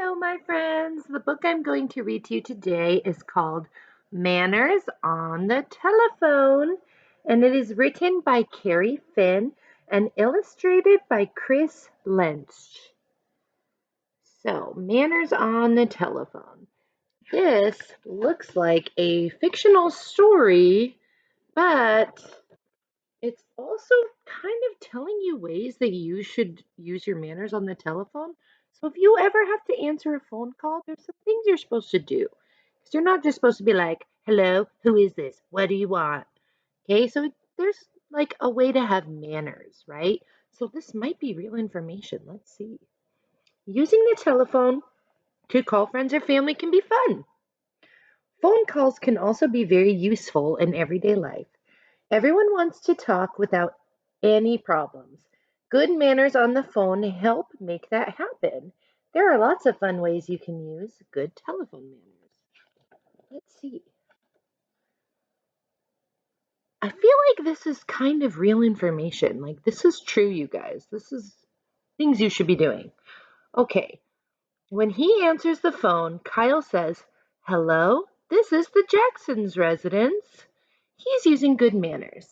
Hello, my friends. The book I'm going to read to you today is called Manners on the Telephone, and it is written by Carrie and illustrated by Chris Lynch. So, Manners on the Telephone. This looks like a fictional story, but it's also kind of telling you ways that you should use your manners on the telephone. So if you ever have to answer a phone call, there's some things you're supposed to do. Because you're not just supposed to be like, hello, who is this? What do you want? Okay, so there's like a way to have manners, right? So this might be real information. Let's see. Using the telephone to call friends or family can be fun. Phone calls can also be very useful in everyday life. Everyone wants to talk without any problems. Good manners on the phone help make that happen. There are lots of fun ways you can use good telephone manners. Let's see. I feel like this is kind of real information. Like, this is true, you guys. This is things you should be doing. Okay. When he answers the phone, Kyle says, hello, this is the Jackson's residence. He's using good manners.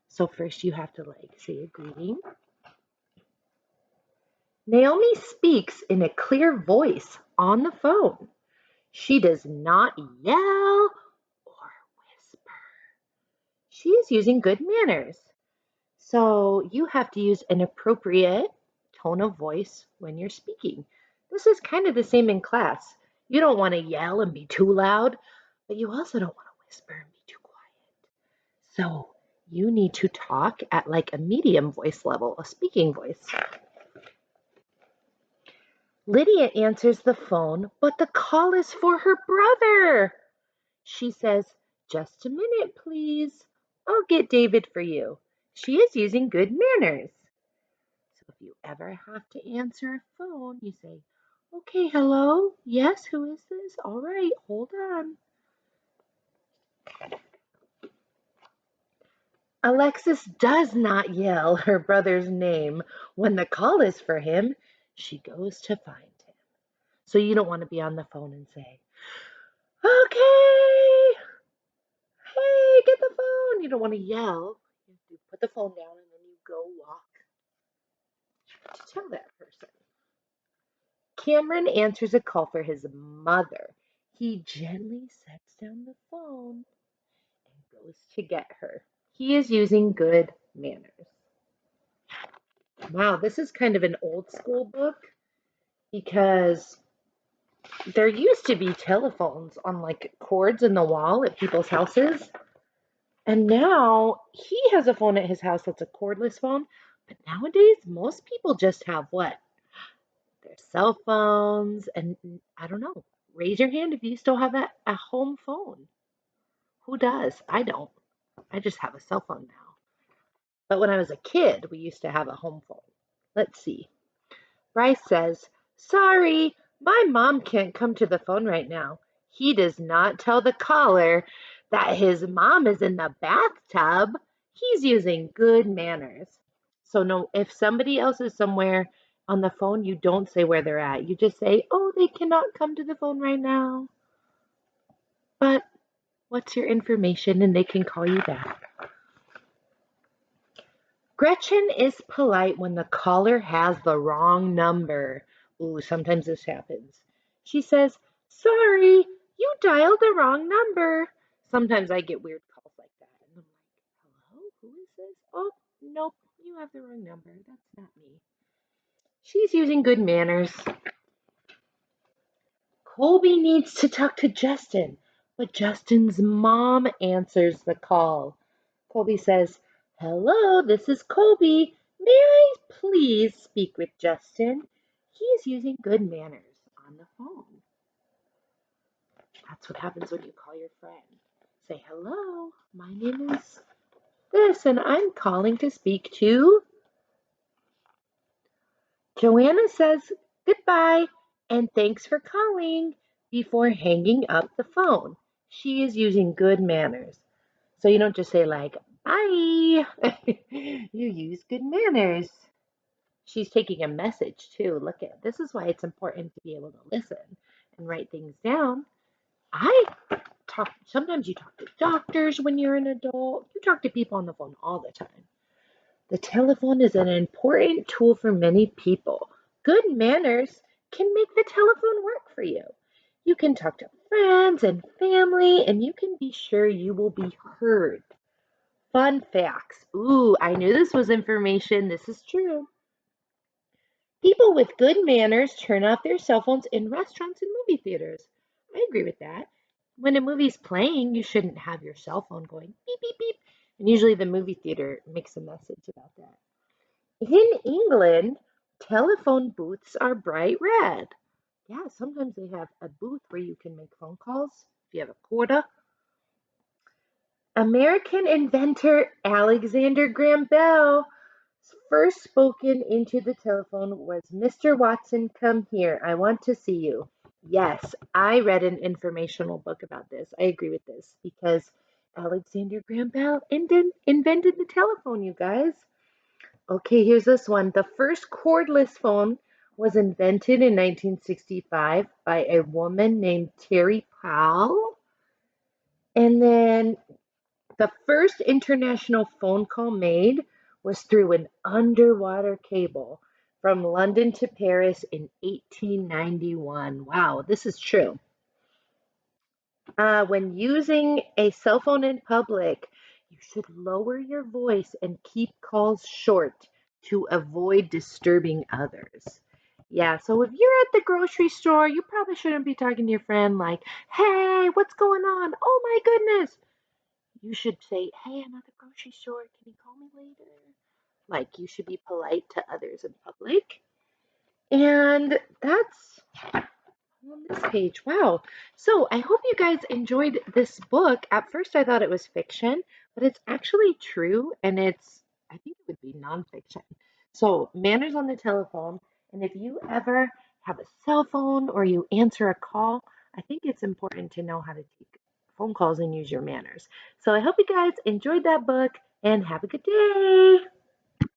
So first you have to say a greeting. Naomi speaks in a clear voice on the phone. She does not yell or whisper. She is using good manners. So you have to use an appropriate tone of voice when you're speaking. This is kind of the same in class. You don't want to yell and be too loud, but you also don't want to whisper and be too quiet. So you need to talk at like a medium voice level, a speaking voice. Lydia answers the phone, but the call is for her brother. She says, just a minute, please. I'll get David for you. She is using good manners. So if you ever have to answer a phone, you say, okay, hello? Yes, who is this? All right, hold on. Alexis does not yell her brother's name when the call is for him. She goes to find him. So you don't want to be on the phone and say, okay, hey, get the phone. You don't want to yell. You put the phone down and then you go walk to tell that person. Cameron answers a call for his mother. He gently sets down the phone and goes to get her. He is using good manners. Wow, this is kind of an old school book because there used to be telephones on like cords in the wall at people's houses. And now he has a phone at his house that's a cordless phone. But nowadays, most people just have what? Their cell phones. And I don't know. Raise your hand if you still have a home phone. Who does? I don't. I just have a cell phone now. But when I was a kid, we used to have a home phone. Let's see. Bryce says, sorry, my mom can't come to the phone right now. He does not tell the caller that his mom is in the bathtub. He's using good manners. So no, if somebody else is somewhere on the phone, you don't say where they're at. You just say, oh, they cannot come to the phone right now. But what's your information? And they can call you back. Gretchen is polite when the caller has the wrong number. Ooh, sometimes this happens. She says, sorry, you dialed the wrong number. Sometimes I get weird calls like that. And I'm like, hello, who is this? Oh, nope, you have the wrong number. That's not me. She's using good manners. Colby needs to talk to Justin, but Justin's mom answers the call. Colby says, hello, this is Colby. May I please speak with Justin? He is using good manners on the phone. That's what happens when you call your friend. Say, hello, my name is this, and I'm calling to speak to. Joanna says goodbye and thanks for calling before hanging up the phone. She is using good manners. So you don't just say like, bye. You use good manners. She's taking a message too. Look at this is why it's important to be able to listen and write things down. I talk sometimes you talk to doctors when you're an adult. You talk to people on the phone all the time. The telephone is an important tool for many people. Good manners can make the telephone work for you. You can talk to friends and family, and you can be sure you will be heard. Fun facts. Ooh, I knew this was information. This is true. People with good manners turn off their cell phones in restaurants and movie theaters. I agree with that. When a movie's playing, you shouldn't have your cell phone going beep, beep, beep. And usually the movie theater makes a message about that. In England, telephone booths are bright red. Yeah, sometimes they have a booth where you can make phone calls if you have a quarter. American inventor Alexander Graham Bell first spoken into the telephone was Mr. Watson, come here. I want to see you. Yes, I read an informational book about this. I agree with this because Alexander Graham Bell invented the telephone, you guys. Okay, here's this one. The first cordless phone was invented in 1965 by a woman named Terry Powell. And then the first international phone call made was through an underwater cable from London to Paris in 1891. Wow, this is true. When using a cell phone in public, you should lower your voice and keep calls short to avoid disturbing others. Yeah, so if you're at the grocery store, you probably shouldn't be talking to your friend like, hey, what's going on? Oh my goodness. You should say, hey, I'm at the grocery store. Can you call me later? Like, you should be polite to others in public. And that's on this page. Wow. So I hope you guys enjoyed this book. At first, I thought it was fiction, but it's actually true. And I think it would be nonfiction. So, manners on the telephone. And if you ever have a cell phone or you answer a call, I think it's important to know how to take phone calls and use your manners. So, I hope you guys enjoyed that book and have a good day.